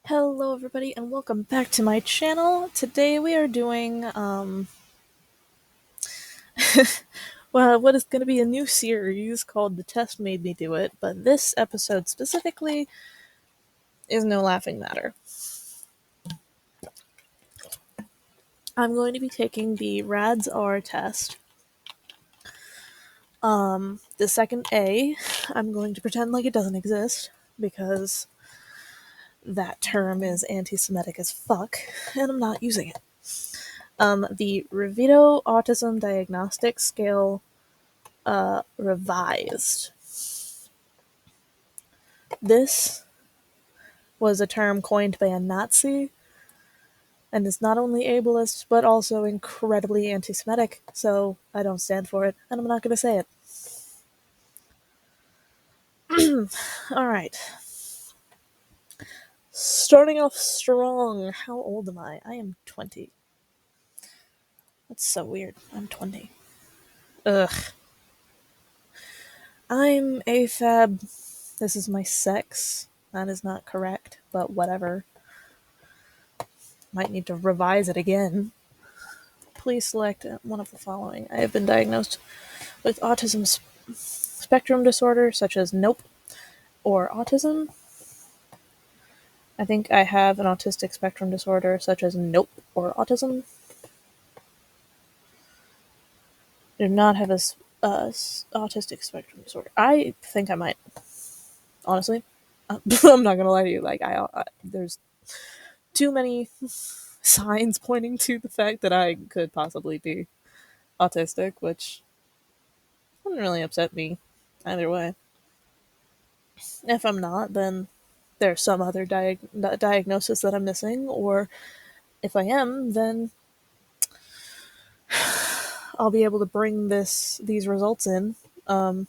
Hello everybody and welcome back to my channel. Today we are doing well, what is going to be a new series called The Test Made Me Do It, but this episode specifically is no laughing matter. I'm going to be taking the RADS R test. The second A, I'm going to pretend like it doesn't exist because that term is anti-semitic as fuck and I'm not using it. The Revito Autism Diagnostic Scale revised. This was a term coined by a Nazi and is not only ableist but also incredibly anti Semitic, so I don't stand for it and I'm not going to say it. Alright. Starting off strong. How old am I? I am 20. That's so weird. I'm 20. Ugh. I'm AFAB. This is my sex. That is not correct, but whatever. Might need to revise it again. Please select one of the following. I have been diagnosed with autism spectrum disorder, such as nope, or autism. I think I have an autistic spectrum disorder, such as nope, or autism. I do not have a autistic spectrum disorder. I think I might. Honestly, I'm not gonna lie to you. Like there's too many signs pointing to the fact that I could possibly be autistic, which wouldn't really upset me either way. If I'm not, then there's some other diagnosis that I'm missing, or if I am, then I'll be able to bring these results in to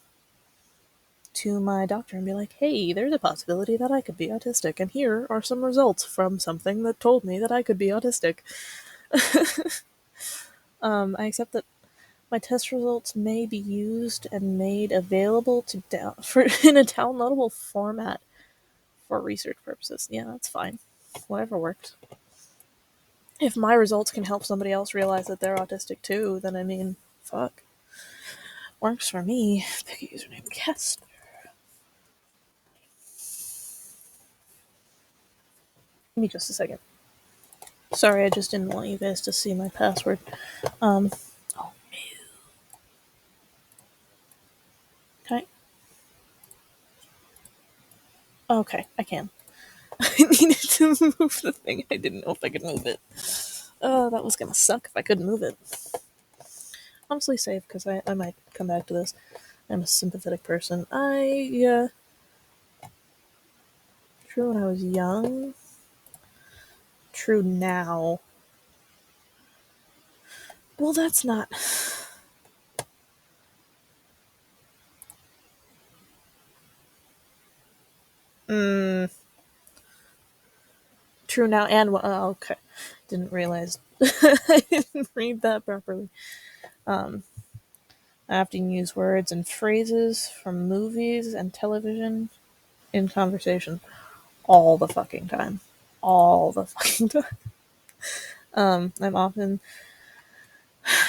my doctor and be like, hey, there's a possibility that I could be autistic, and here are some results from something that told me that I could be autistic. I accept that my test results may be used and made available to in a downloadable format for research purposes. Yeah, that's fine. Whatever works. If my results can help somebody else realize that they're autistic too, then I mean, fuck. Works for me. Pick a username. Casper. Give me just a second. Sorry, I just didn't want you guys to see my password. Oh, okay. Okay, I can. I needed to move the thing. I didn't know if I could move it. Oh, that was gonna suck if I couldn't move it. Honestly, safe because I might come back to this. I'm a sympathetic person. True when I was young. True now. Well, that's not. Mm, true now and okay. Didn't realize. I didn't read that properly. I often use words and phrases from movies and television in conversation all the fucking time. All the fucking time. I'm often.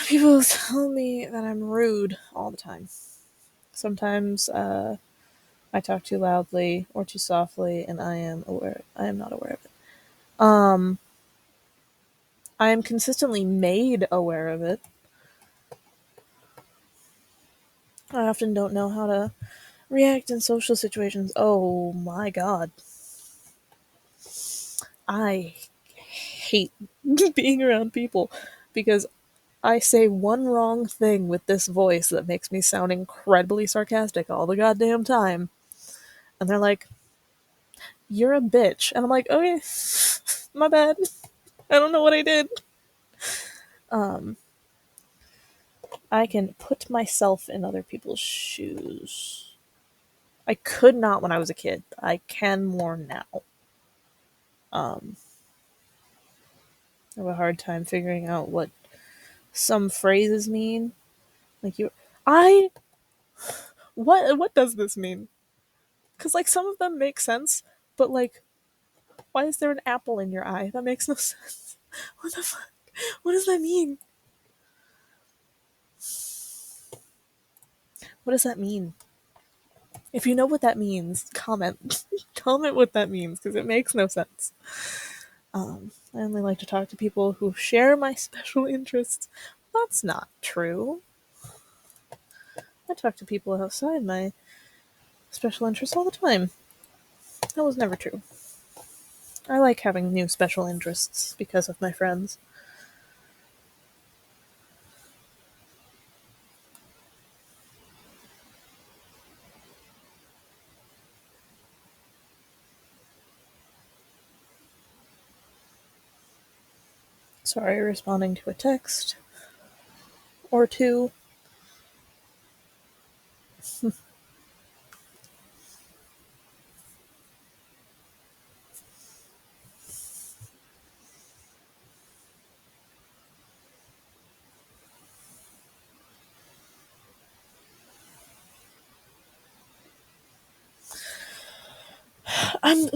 People tell me that I'm rude all the time. Sometimes I talk too loudly or too softly, and I am aware. I am not aware of it. I am consistently made aware of it. I often don't know how to react in social situations. Oh my god. I hate being around people because I say one wrong thing with this voice that makes me sound incredibly sarcastic all the goddamn time. And they're like, you're a bitch. And I'm like, okay, my bad. I don't know what I did. I can put myself in other people's shoes. I could not when I was a kid. I can more now. I have a hard time figuring out what some phrases mean. Like I what does this mean? Because like some of them make sense, but like Why is there an apple in your eye? That makes no sense. What the fuck? What does that mean? What does that mean? If you know what that means, comment. Comment what that means, because it makes no sense. I only like to talk to people who share my special interests. That's not true. I talk to people outside my special interests all the time. That was never true. I like having new special interests because of my friends. Sorry, responding to a text or two.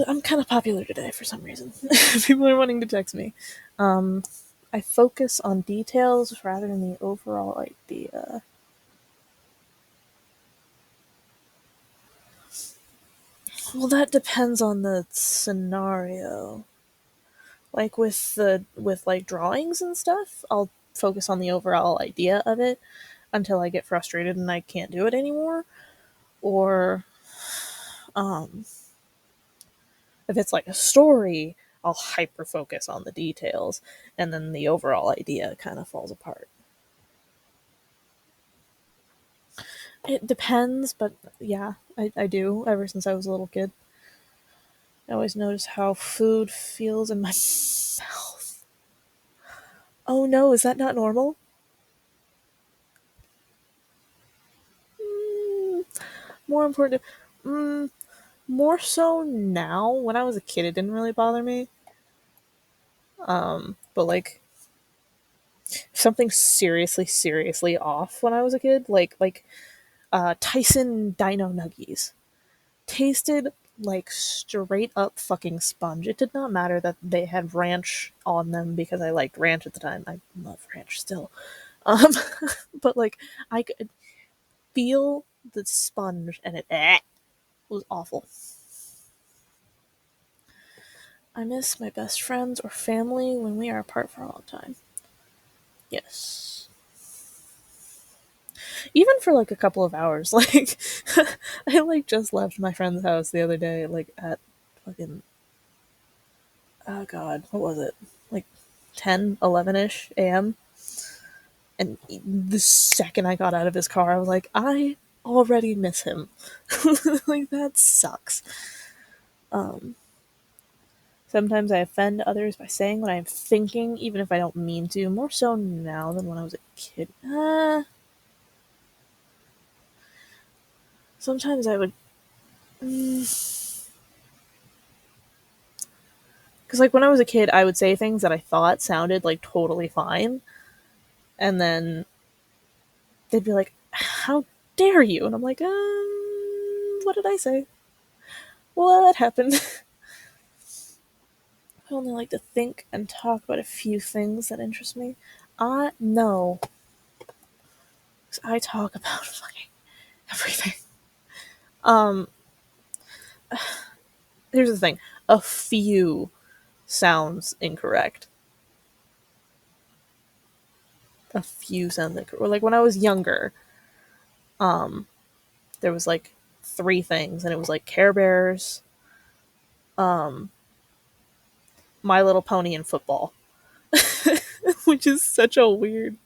I'm kind of popular today for some reason. People are wanting to text me. I focus on details rather than the overall idea. Well, that depends on the scenario. Like with like drawings and stuff, I'll focus on the overall idea of it until I get frustrated and I can't do it anymore. Or um if it's like a story, I'll hyper focus on the details and then the overall idea kind of falls apart. It depends, but yeah, I do ever since I was a little kid. I always notice how food feels in my mouth. Oh no, is that not normal? Mm, more important. Mm, more so now. When I was a kid, it didn't really bother me. But like something seriously, seriously off when I was a kid, Tyson Dino Nuggies tasted like straight up fucking sponge. It did not matter that they had ranch on them because I liked ranch at the time. I love ranch still. Um, but like I could feel the sponge and it was awful. I miss my best friends or family when we are apart for a long time. Yes. Even for like a couple of hours. Like I like just left my friend's house the other day, like at fucking oh god, what was it? Like 10, 11ish AM. And the second I got out of his car, I was like, I already miss him. Like that sucks. Um Sometimes I offend others by saying what I'm thinking, even if I don't mean to. More so now than when I was a kid. Sometimes I would. Because, like, when I was a kid, I would say things that I thought sounded, like, totally fine. And then they'd be like, how dare you? And I'm like, what did I say? What happened? I only like to think and talk about a few things that interest me. No. Because I talk about fucking everything. Um, Here's the thing. A few sounds incorrect. A few sounds incorrect. Or like when I was younger, there was like three things, and it was like Care Bears, My Little Pony, and football, which is such a weird.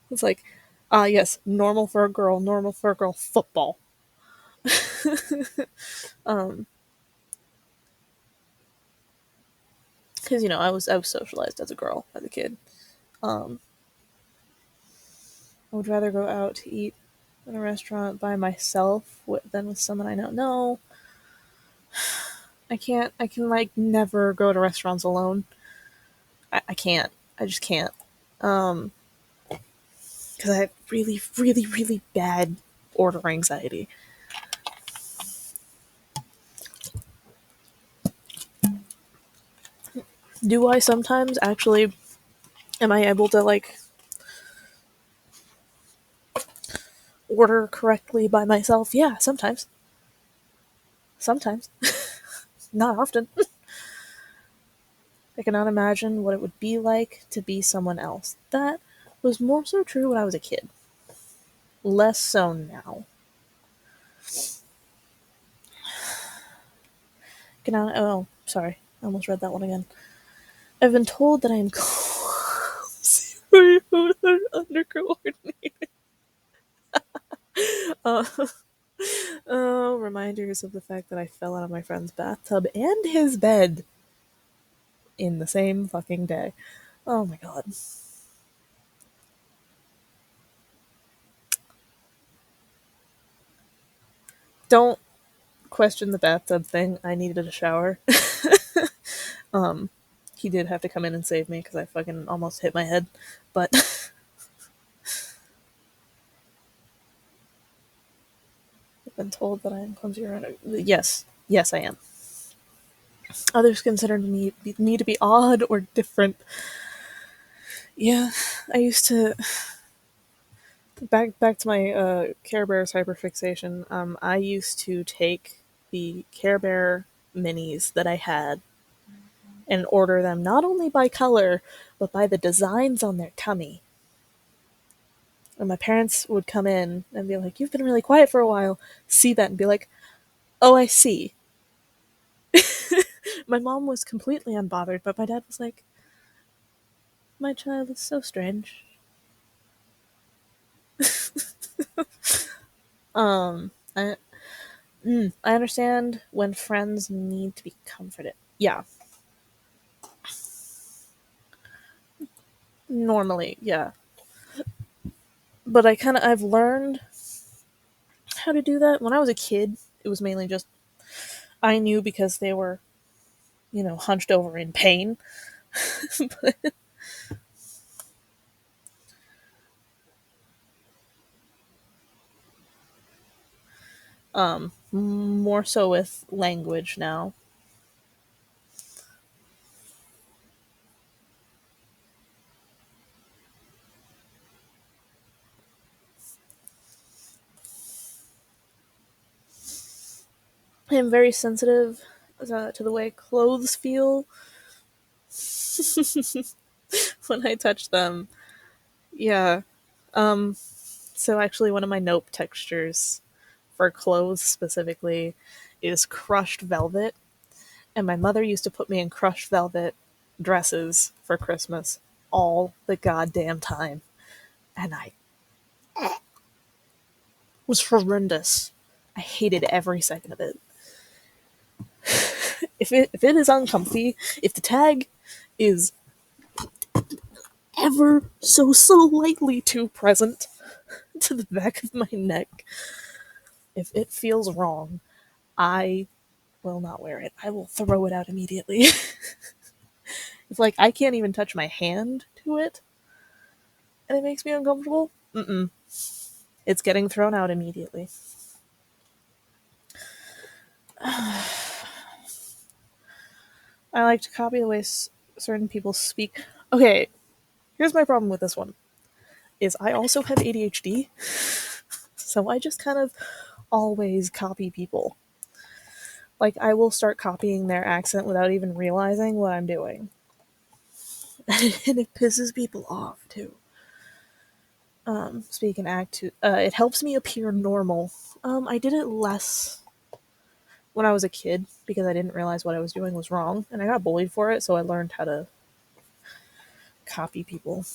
It's like, yes, normal for a girl, football. Because I was socialized as a girl as a kid. Um, I would rather go out to eat in a restaurant by myself than with someone I know. No, I can't. I can like never go to restaurants alone. I can't. I just can't. Um, because I have really, really, really bad order anxiety. Do I sometimes actually am I able to like order correctly by myself? Yeah, sometimes. Sometimes. Not often. I cannot imagine what it would be like to be someone else. That was more so true when I was a kid. Less so now. Cannot. Oh, sorry. I almost read that one again. I've been told that I am clumsy undercoordinated. Uh, reminders of the fact that I fell out of my friend's bathtub and his bed in the same fucking day. Oh my god. Don't question the bathtub thing. I needed a shower. He did have to come in and save me because I fucking almost hit my head. But I've been told that I am clumsy around. Yes, yes, I am. Others consider me to be odd or different. Yeah, I used to back to my Care Bears hyperfixation. I used to take the Care Bear minis that I had and order them not only by color but by the designs on their tummy. And my parents would come in and be like, "You've been really quiet for a while." See that and be like, "Oh, I see." My mom was completely unbothered, but my dad was like, "My child is so strange." I I understand when friends need to be comforted. Yeah, normally, yeah. But I've learned how to do that. When I was a kid, it was mainly just I knew because they were, hunched over in pain. But, more so with language now. I am very sensitive to the way clothes feel when I touch them. Yeah. So actually, one of my nope textures for clothes specifically is crushed velvet, and my mother used to put me in crushed velvet dresses for Christmas all the goddamn time, and I was horrendous. I hated every second of it. If it is uncomfy, if the tag is ever so slightly too present to the back of my neck, if it feels wrong, I will not wear it. I will throw it out immediately. If like I can't even touch my hand to it and it makes me uncomfortable, it's getting thrown out immediately. I like to copy the way certain people speak. Okay, here's my problem with this one. Is I also have ADHD, so I just kind of always copy people. Like I will start copying their accent without even realizing what I'm doing. And it pisses people off too. Speak and act to it helps me appear normal. I did it less when I was a kid because I didn't realize what I was doing was wrong, and I got bullied for it, so I learned how to copy people.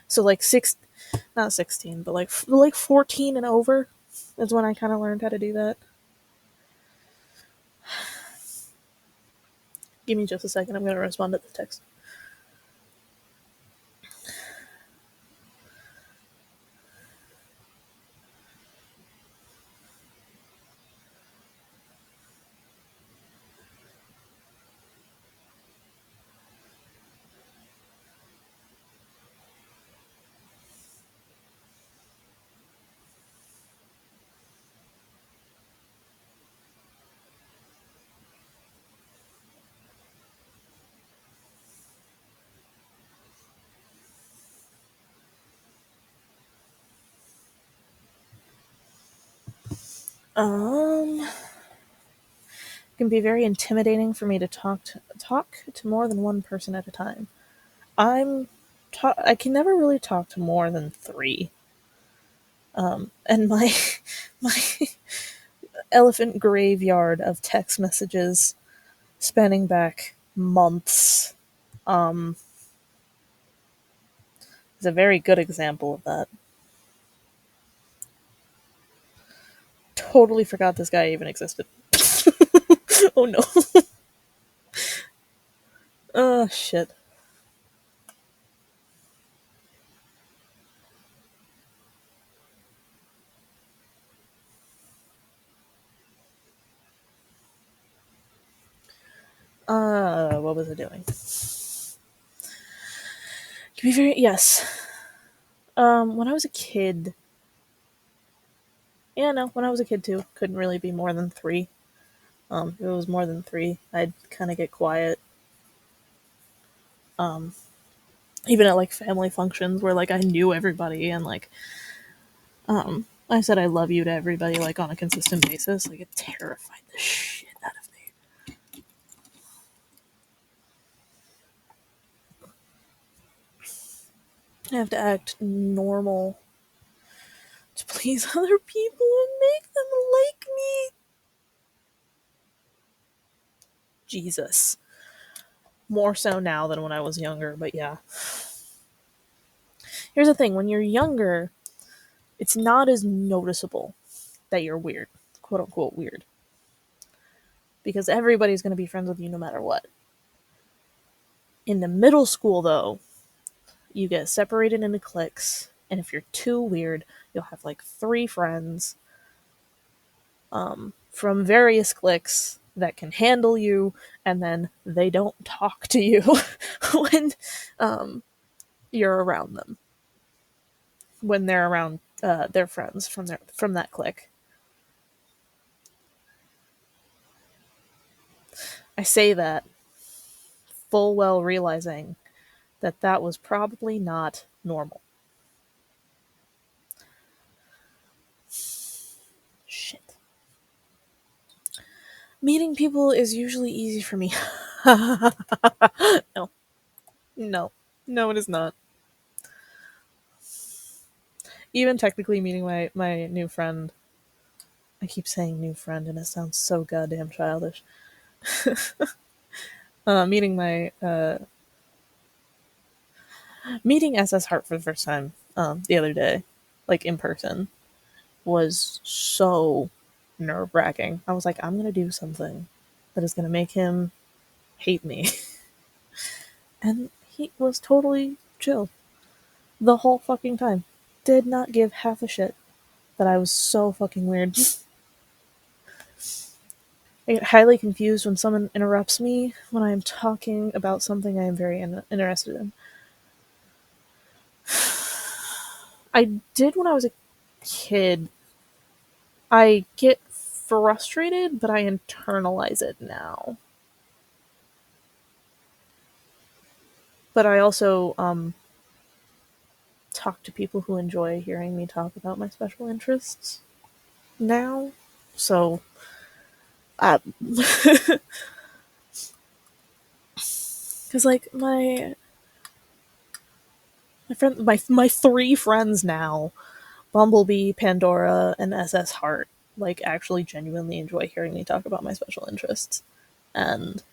So like not 16, but like 14 and over is when I kind of learned how to do that. Give me just a second. I'm going to respond to the text. It can be very intimidating for me to talk to more than one person at a time. I can never really talk to more than three. And my my elephant graveyard of text messages spanning back months is a very good example of that. Totally forgot this guy even existed. Oh no. Oh shit. What was I doing? To be very yes. When I was a kid, yeah, no, when I was a kid too, couldn't really be more than three. If it was more than three, I'd kind of get quiet. Even at like family functions where like I knew everybody and like I said I love you to everybody like on a consistent basis, like it terrified the shit out of me. I have to act normal to please other people and make them like me. Jesus. More so now than when I was younger, but yeah. Here's the thing, when you're younger, it's not as noticeable that you're weird, quote unquote weird, because everybody's going to be friends with you no matter what. In the middle school, though, you get separated into cliques, and if you're too weird, you'll have like three friends from various cliques that can handle you, and then they don't talk to you when you're around them. When they're around their friends from that clique. I say that full well realizing that that was probably not normal. Shit. Meeting people is usually easy for me. No, no, no, it is not. Even technically meeting my new friend, I keep saying new friend and it sounds so goddamn childish. Meeting my meeting SS Hart for the first time the other day, like in person, was so nerve wracking. I was like, I'm gonna do something that is gonna make him hate me, and he was totally chill the whole fucking time. Did not give half a shit that I was so fucking weird. I get highly confused when someone interrupts me when I am talking about something I am very interested in. I did when I was a kid. I get frustrated, but I internalize it now. But I also talk to people who enjoy hearing me talk about my special interests now. So, because like my three friends now, Bumblebee, Pandora, and SS Heart, like actually genuinely enjoy hearing me talk about my special interests, and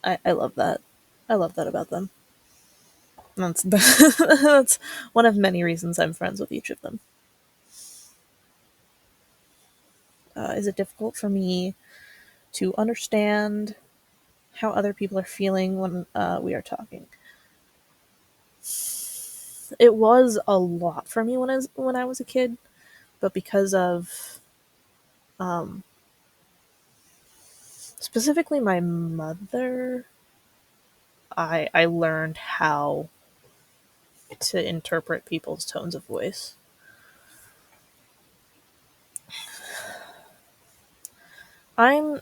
I love that. I love that about them. That's that's one of many reasons I'm friends with each of them. Is it difficult for me to understand how other people are feeling when we are talking? It was a lot for me when I was a kid, but because of specifically my mother, I learned how to interpret people's tones of voice. I'm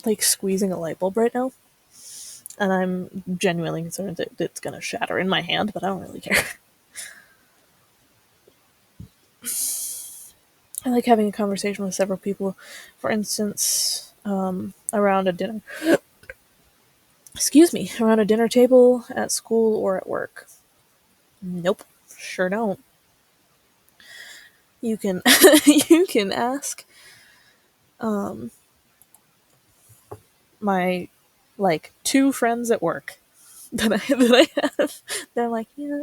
like squeezing a light bulb right now, and I'm genuinely concerned that it's gonna shatter in my hand, but I don't really care. like having a conversation with several people. For instance, around a dinner, excuse me, around a dinner table at school or at work. Nope, sure don't. You can you can ask my like two friends at work that I have. They're like, yeah,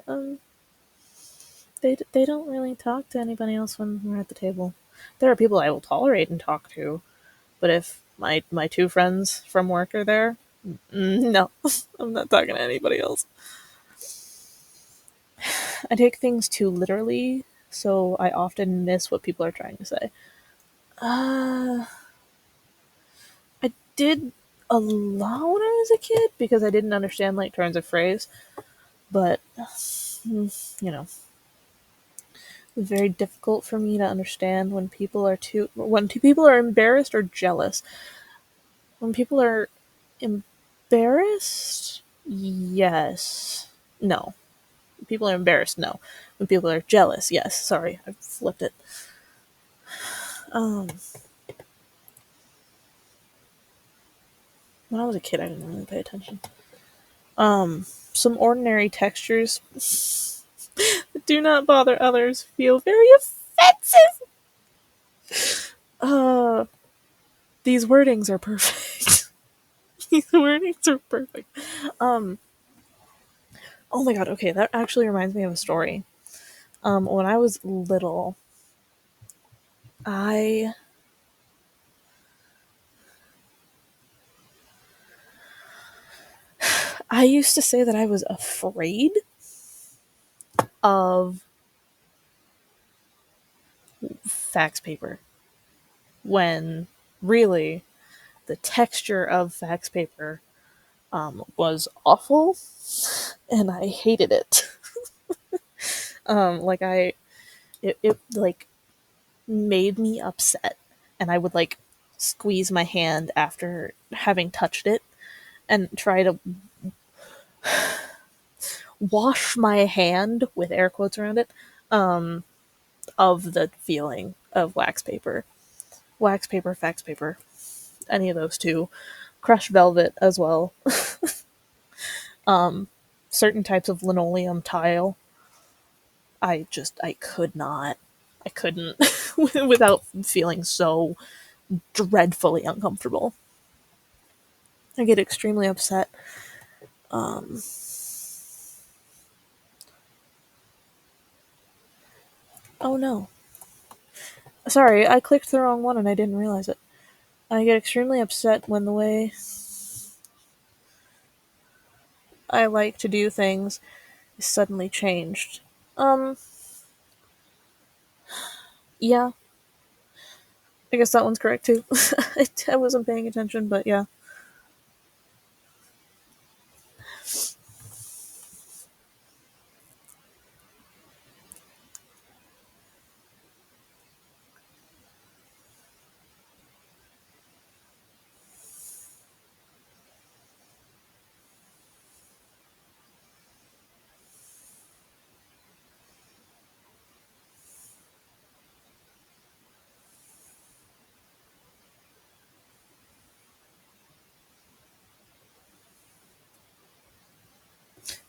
they don't really talk to anybody else when we're at the table. There are people I will tolerate and talk to, but if my two friends from work are there, no, I'm not talking to anybody else. I take things too literally, so I often miss what people are trying to say. Uh, I did a lot when I was a kid because I didn't understand like turns of phrase, but you know, it's very difficult for me to understand when two people are embarrassed or jealous. When people are embarrassed, yes, no. When people are embarrassed, no. When people are jealous, yes. Sorry, I flipped it. Um, when I was a kid, I didn't really pay attention. Some ordinary textures that do not bother others feel very offensive. Uh, these wordings are perfect. These wordings are perfect. Um, oh my god. Okay, that actually reminds me of a story. When I was little, I I used to say that I was afraid of fax paper when really the texture of fax paper was awful and I hated it. Like it like made me upset and I would like squeeze my hand after having touched it and try to wash my hand with air quotes around it of the feeling of wax paper, fax paper, any of those two, crushed velvet as well, certain types of linoleum tile. I could not, I couldn't without feeling so dreadfully uncomfortable. I get extremely upset. Um, oh no, sorry, I clicked the wrong one and I didn't realize it. I get extremely upset when the way I like to do things is suddenly changed. Um, yeah, I guess that one's correct too. I wasn't paying attention, but yeah.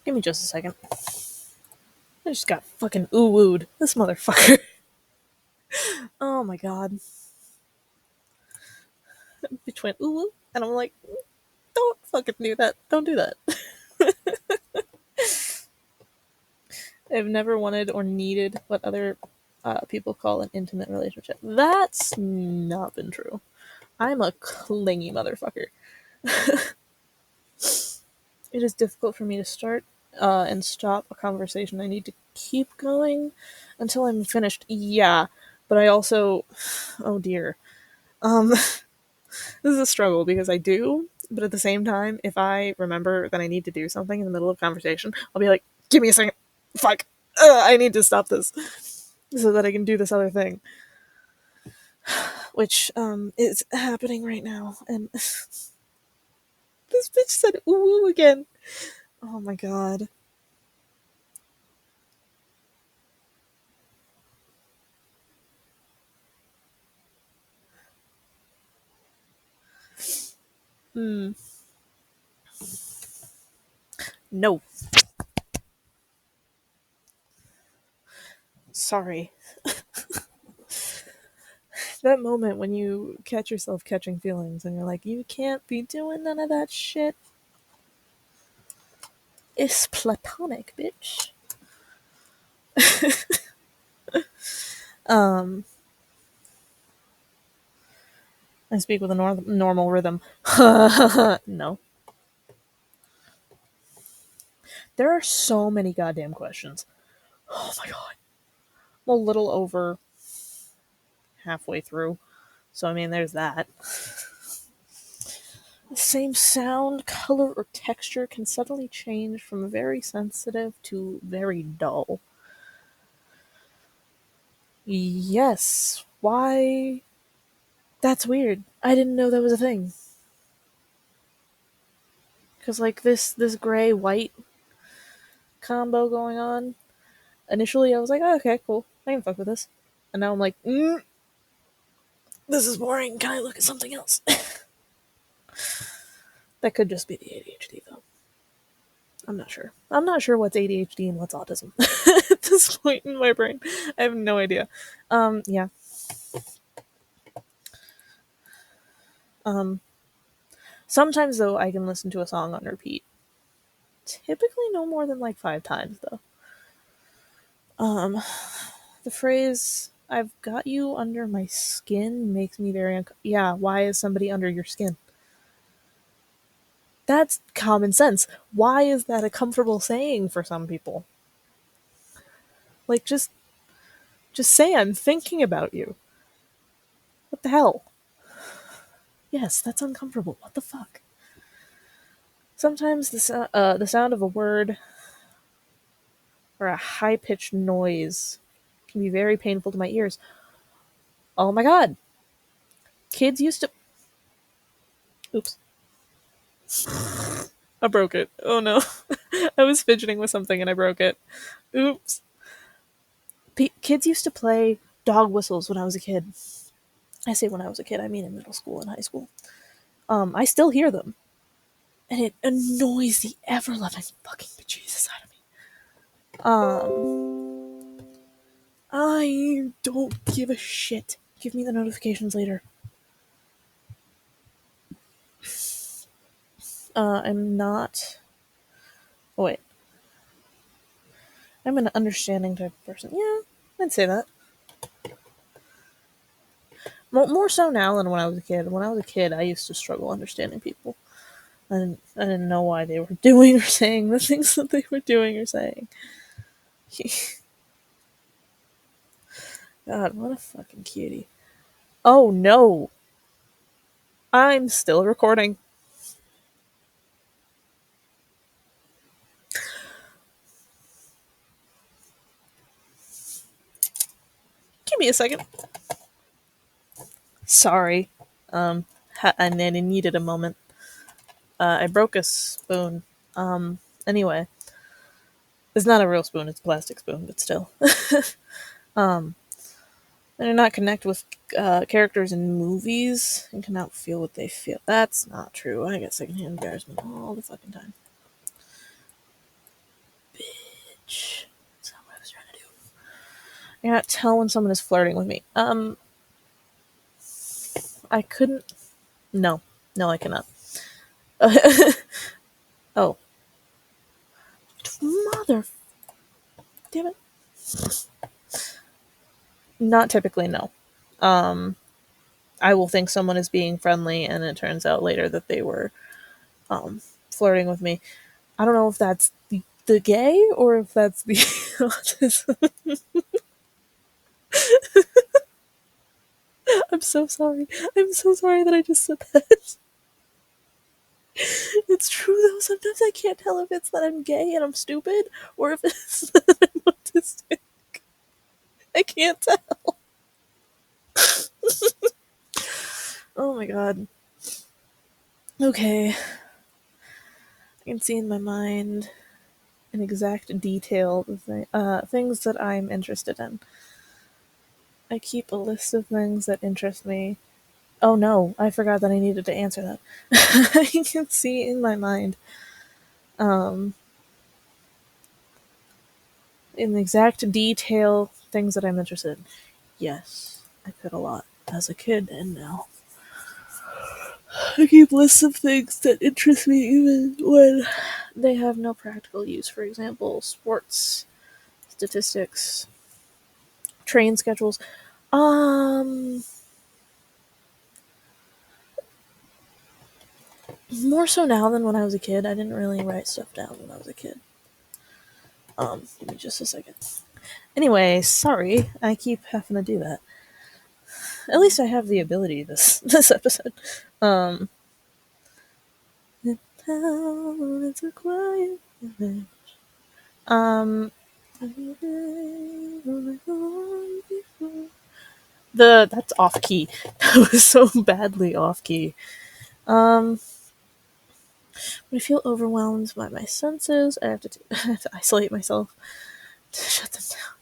Give me just a second. I just got fucking ooh-wooed. This motherfucker. Oh my god. Bitch went ooh-woo, and I'm like, don't fucking do that. Don't do that. I've never wanted or needed what other people call an intimate relationship. That's not been true. I'm a clingy motherfucker. It is difficult for me to start and stop a conversation. I need to keep going until I'm finished. Yeah, but I also, oh dear, this is a struggle because I do, but at the same time, if I remember that I need to do something in the middle of a conversation, I'll be like, "Give me a second, fuck, I need to stop this so that I can do this other thing," which is happening right now. And this bitch said "ooh" again. Oh my god. Mm, no. Sorry. That moment when you catch yourself catching feelings and you're like, you can't be doing none of that shit. It's platonic, bitch. Um, I speak with a normal rhythm. No. There are so many goddamn questions. Oh my god. I'm a little over halfway through. So, I mean, there's that. The same sound, color, or texture can suddenly change from very sensitive to very dull. Yes. Why? That's weird. I didn't know that was a thing. Because, like, this gray white combo going on, initially I was like, oh, okay, cool. I can fuck with this. And now I'm like, this is boring. Can I look at something else? That could just be the ADHD, though. I'm not sure. I'm not sure what's ADHD and what's autism at this point in my brain. I have no idea. Yeah. Um, Sometimes though, I can listen to a song on repeat. Typically, no more than like 5 times though. Um, the phrase "I've got you under my skin" makes me very yeah. Why is somebody under your skin? That's common sense. Why is that a comfortable saying for some people? Like, just say I'm thinking about you. What the hell? Yes, that's uncomfortable. What the fuck? Sometimes the sound of a word or a high pitched noise can be very painful to my ears. Oh my god! Kids used to. Oops. I broke it. Oh no. I was fidgeting with something and I broke it. Oops. Kids used to play dog whistles when I was a kid. I say when I was a kid, I mean in middle school and high school. I still hear them. And it annoys the ever loving fucking bejesus out of me. I don't give a shit. Give me the notifications later. I'm not. Oh, wait. I'm an understanding type of person. Yeah, I'd say that. More so now than when I was a kid. When I was a kid, I used to struggle understanding people. I didn't know why they were doing or saying the things that they were doing or saying. God, what a fucking cutie. Oh no! I'm still recording. Give me a second. Sorry. And then I needed a moment. I broke a spoon. Anyway. It's not a real spoon, it's a plastic spoon, but still. I do not connect with characters in movies and cannot feel what they feel. That's not true. I get secondhand embarrassment all the fucking time. Bitch. That's not what I was trying to do. I cannot tell when someone is flirting with me. I couldn't. No. No, I cannot. Oh. Mother. Damn it. Not typically, no. I will think someone is being friendly, and it turns out later that they were flirting with me. I don't know if that's the gay or if that's the autism. I'm so sorry. I'm so sorry that I just said that. It's true though. Sometimes I can't tell if it's that I'm gay and I'm stupid or if it's that I'm autistic. I can't tell. Oh my god. Okay. I can see in my mind in exact detail things that I'm interested in. I keep a list of things that interest me Oh no, I forgot that I needed to answer that. I can see in my mind, um, in exact detail, things that I'm interested in. Yes, I could a lot as a kid, and now I keep lists of things that interest me even when they have no practical use. For example, sports, statistics, train schedules. Um, More so now than when I was a kid. I didn't really write stuff down when I was a kid. Give me just a second. Anyway, sorry, I keep having to do that. At least I have the ability this episode. Um, it's a quiet village. Um, that's off key. That was so badly off key. Um, when I feel overwhelmed by my senses, I have to isolate myself to shut them down.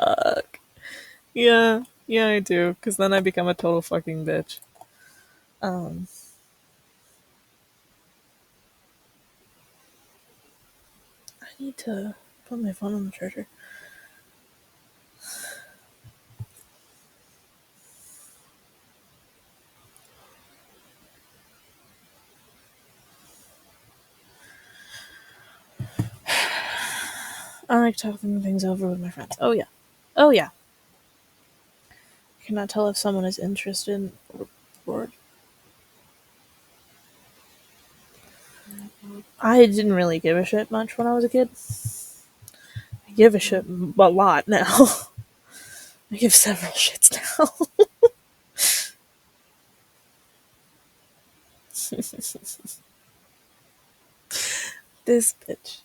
Fuck. Yeah, yeah, I do. Because then I become a total fucking bitch. Um, I need to put my phone on the charger. I like talking things over with my friends. Oh yeah. Oh yeah. I cannot tell if someone is interested or bored. I didn't really give a shit much when I was a kid. I give a shit a lot now. I give several shits now. This bitch.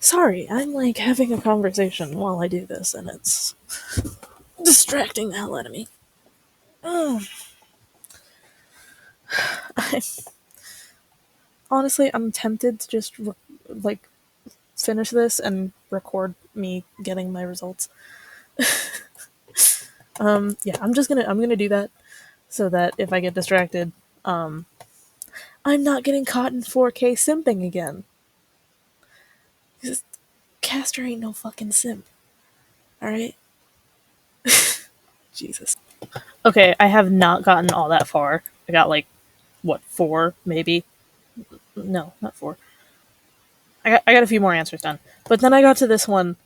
Sorry, I'm like having a conversation while I do this, and it's distracting the hell out of me. Mm. I, honestly, I'm tempted to just like finish this and record me getting my results. Yeah, I'm gonna do that so that if I get distracted, um, I'm not getting caught in 4K simping again. Because Caster ain't no fucking simp. Alright? Jesus. Okay, I have not gotten all that far. I got like, what, four, maybe? No, not four. I got a few more answers done. But then I got to this one.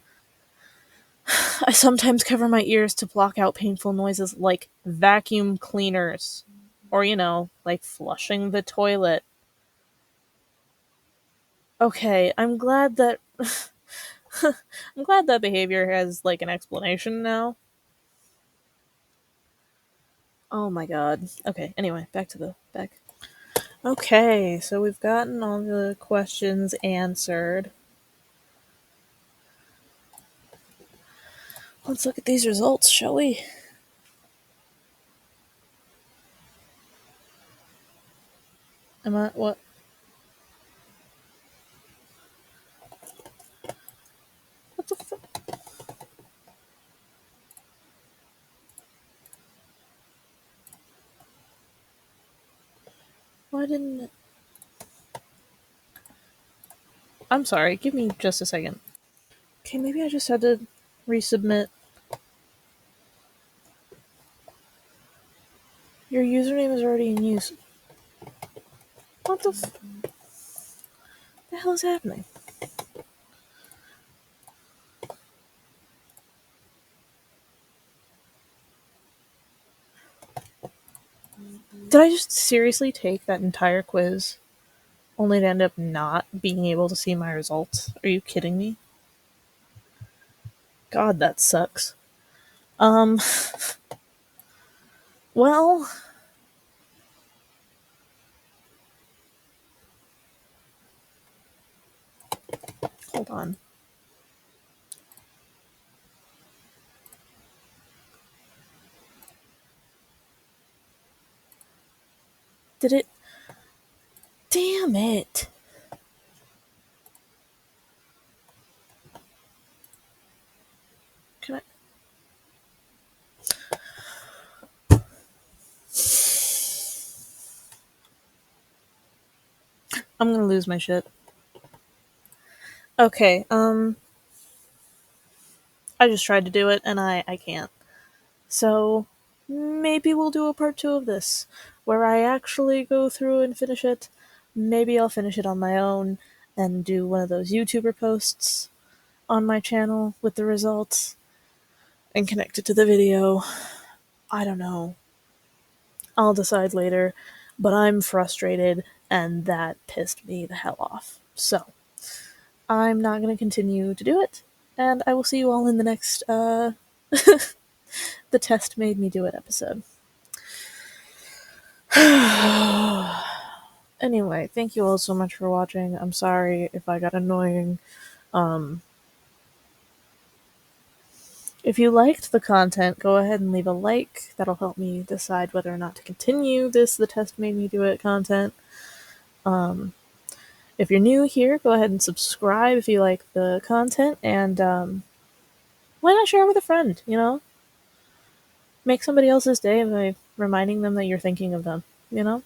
I sometimes cover my ears to block out painful noises like vacuum cleaners. Or, like flushing the toilet. Okay, I'm glad that I'm glad that behavior has like an explanation now. Oh my god. Okay, anyway, back to the back. Okay, so we've gotten all the questions answered. Let's look at these results, shall we? Am I what? What the fuck? Why didn't it? I'm sorry, give me just a second. Okay, maybe I just had to resubmit. Your username is already in use. What the hell is happening? Did I just seriously take that entire quiz only to end up not being able to see my results? Are you kidding me? God, that sucks. Um, well, hold on. Did it? Damn it. Can I? I'm gonna lose my shit. Okay, I just tried to do it and I can't. So maybe we'll do a part two of this where I actually go through and finish it. Maybe I'll finish it on my own and do one of those YouTuber posts on my channel with the results and connect it to the video. I don't know. I'll decide later, but I'm frustrated and that pissed me the hell off. So, I'm not going to continue to do it, and I will see you all in the next, The Test Made Me Do It episode. Anyway, thank you all so much for watching. I'm sorry if I got annoying. Um, if you liked the content, go ahead and leave a like. That'll help me decide whether or not to continue this The Test Made Me Do It content. If you're new here, go ahead and subscribe if you like the content, and why not share it with a friend, you know? Make somebody else's day by reminding them that you're thinking of them, you know?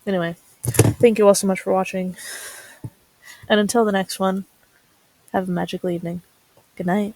Anyway, thank you all so much for watching, and until the next one, have a magical evening. Good night.